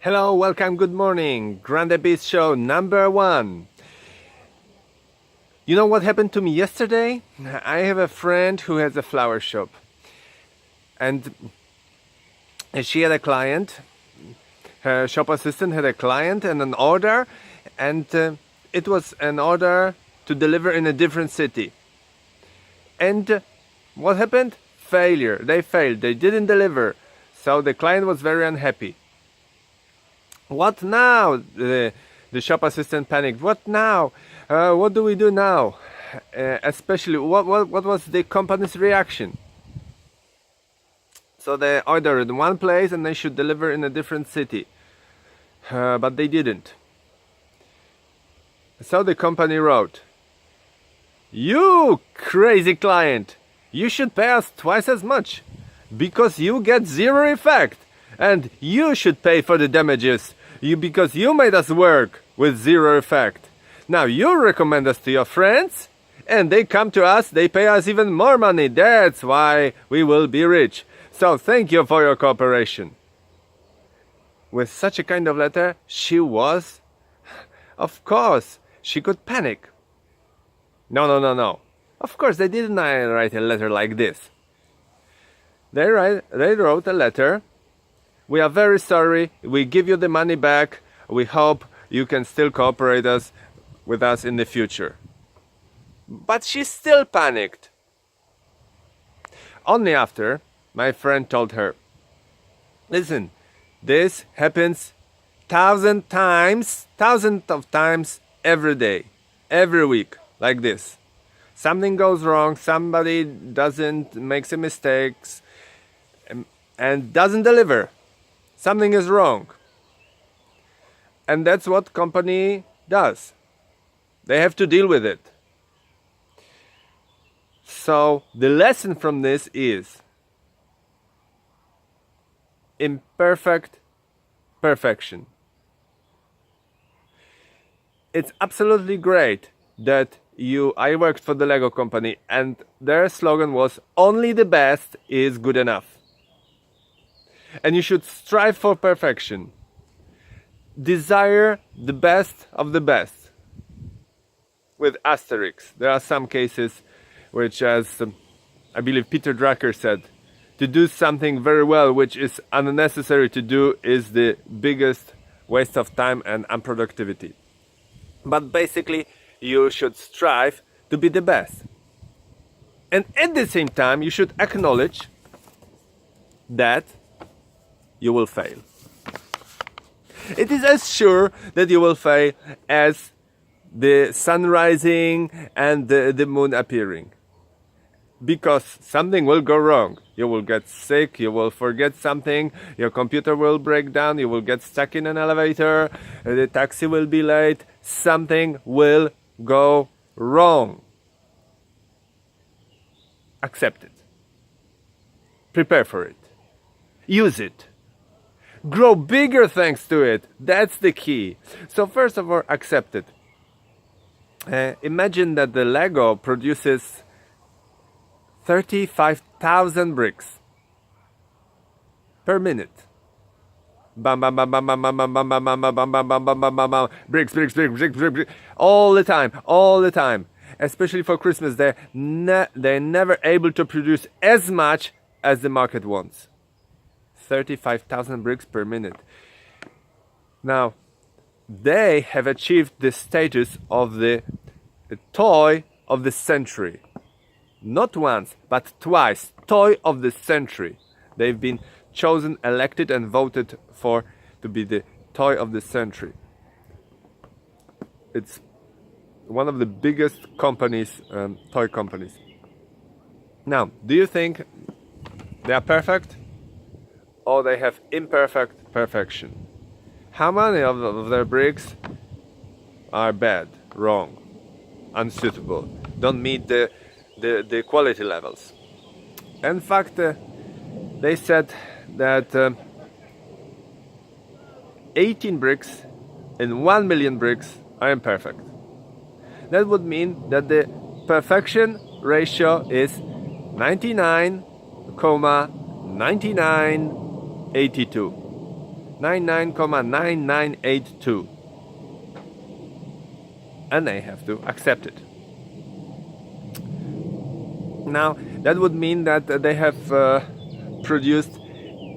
Hello, welcome, good morning. Grande BIZ show number 1. You know what happened to me yesterday? I have a friend who has a flower shop. And she had a client. Her shop assistant had a client and an order. And it was an order to deliver in a different city. And what happened? Failure. They failed. They didn't deliver. So the client was very unhappy. What now? The shop assistant panicked. What now? What do we do now? Especially, what was the company's reaction? So they ordered in one place and they should deliver in a different city. But they didn't. So the company wrote, "You crazy client, you should pay us twice as much because you get zero effect, and you should pay for the damages because you made us work with zero effect. Now you recommend us to your friends and they come to us, they pay us even more money. That's why we will be rich. So thank you for your cooperation." With such a kind of letter, she was, of course, she could panic. No. Of course, they didn't write a letter like this. They wrote a letter. "We are very sorry. We give you the money back. We hope you can still cooperate with us in the future." But she still panicked. Only after my friend told her, "Listen, this happens thousands of times every day, every week, like this. Something goes wrong, somebody makes a mistake and doesn't deliver. Something is wrong. And that's what company does. They have to deal with it." So the lesson from this is imperfect perfection. It's absolutely great that I worked for the Lego company and their slogan was "Only the best is good enough." And you should strive for perfection. Desire the best of the best. With asterisks. There are some cases which, as I believe Peter Drucker said, to do something very well which is unnecessary to do is the biggest waste of time and unproductivity. But basically, you should strive to be the best. And at the same time, you should acknowledge that you will fail. It is as sure that you will fail as the sun rising and the moon appearing. Because something will go wrong. You will get sick, you will forget something, your computer will break down, you will get stuck in an elevator, the taxi will be late, something will go wrong. Accept it. Prepare for it. Use it. Grow bigger thanks to it. That's the key. So first of all, accept it. Imagine that the Lego produces 35,000 bricks per minute. Bam, bam, bam, bam, bam, bam, bam, bam, bam, bam, bam, bam, bam, bam, bam, bam, bam. Bricks. All the time. Especially for Christmas, they're never able to produce as much as the market wants. 35,000 bricks per minute. Now, they have achieved the status of the toy of the century. Not once, but twice. Toy of the century. They've been chosen, elected, and voted for to be the toy of the century. It's one of the biggest companies, toy companies. Now, do you think they are perfect? Or they have imperfect perfection? How many of their bricks are bad, wrong, unsuitable, don't meet the quality levels? In fact, they said that 18 bricks in 1 million bricks are imperfect. That would mean that the perfection ratio is 99,9982. 99,9982. And they have to accept it. Now, that would mean that they have produced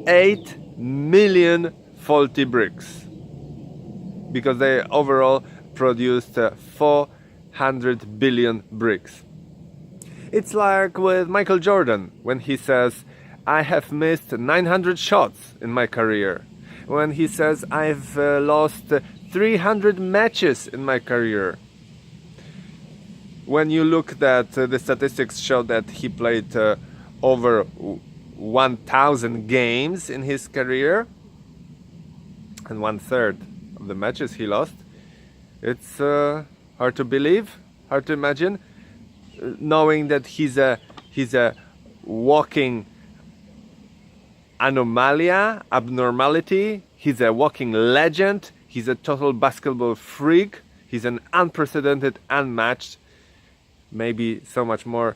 8 million faulty bricks, because they overall produced 400 billion bricks. It's like with Michael Jordan when he says, I have missed 900 shots in my career. When he says, I've lost 300 matches in my career. When you look at the statistics show that he played over 1,000 games in his career, and 1/3 of the matches he lost, it's hard to believe, hard to imagine, knowing that he's a walking abnormality, he's a walking legend, he's a total basketball freak, he's an unprecedented, unmatched. Maybe so much more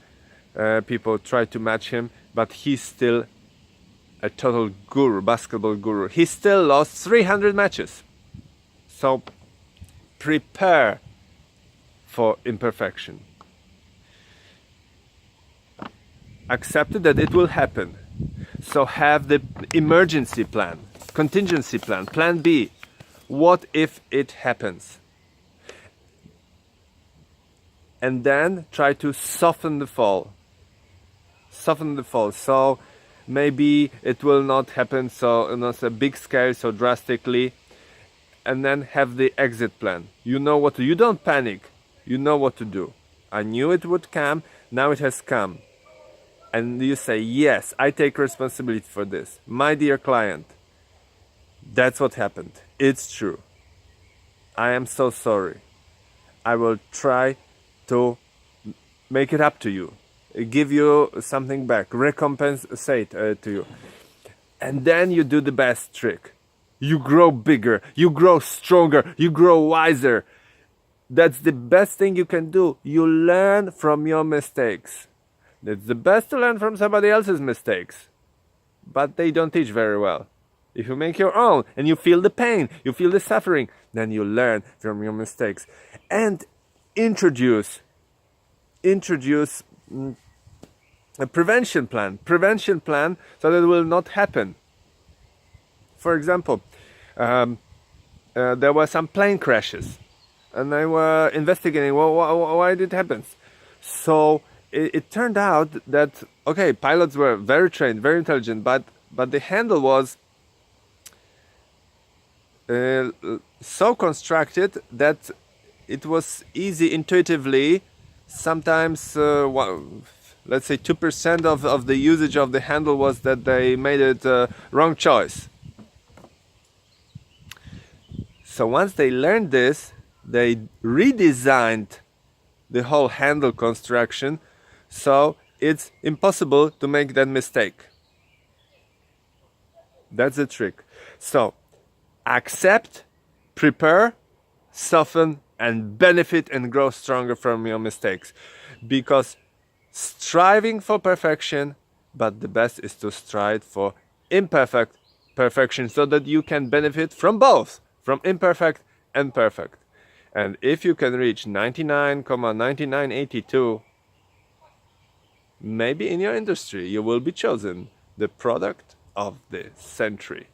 people try to match him, but he's still a total guru, basketball guru. He still lost 300 matches. So prepare for imperfection. Accept that it will happen. So have the emergency plan, contingency plan, plan B. What if it happens? And then try to soften the fall. Soften the fall. So maybe it will not happen so on a big scale, so drastically. And then have the exit plan. You know what to do. You don't panic. You know what to do. I knew it would come. Now it has come. And you say, yes, I take responsibility for this. My dear client, that's what happened. It's true. I am so sorry. I will try to make it up to you, give you something back, recompensate to you. And then you do the best trick. You grow bigger, you grow stronger, you grow wiser. That's the best thing you can do. You learn from your mistakes. It's the best to learn from somebody else's mistakes, but they don't teach very well. If you make your own and you feel the pain, you feel the suffering, then you learn from your mistakes. And introduce a prevention plan so that it will not happen. For example, there were some plane crashes, and they were investigating why did it happen. So it turned out that, okay, pilots were very trained, very intelligent, but the handle was so constructed that it was easy intuitively. Sometimes, let's say 2% of the usage of the handle was that they made it wrong choice. So once they learned this, they redesigned the whole handle construction, so it's impossible to make that mistake. That's the trick. So accept, prepare, soften, and benefit and grow stronger from your mistakes. Because striving for perfection, but the best is to strive for imperfect perfection, so that you can benefit from both, from imperfect and perfect. And if you can reach 99,9982, maybe in your industry you will be chosen the product of the century.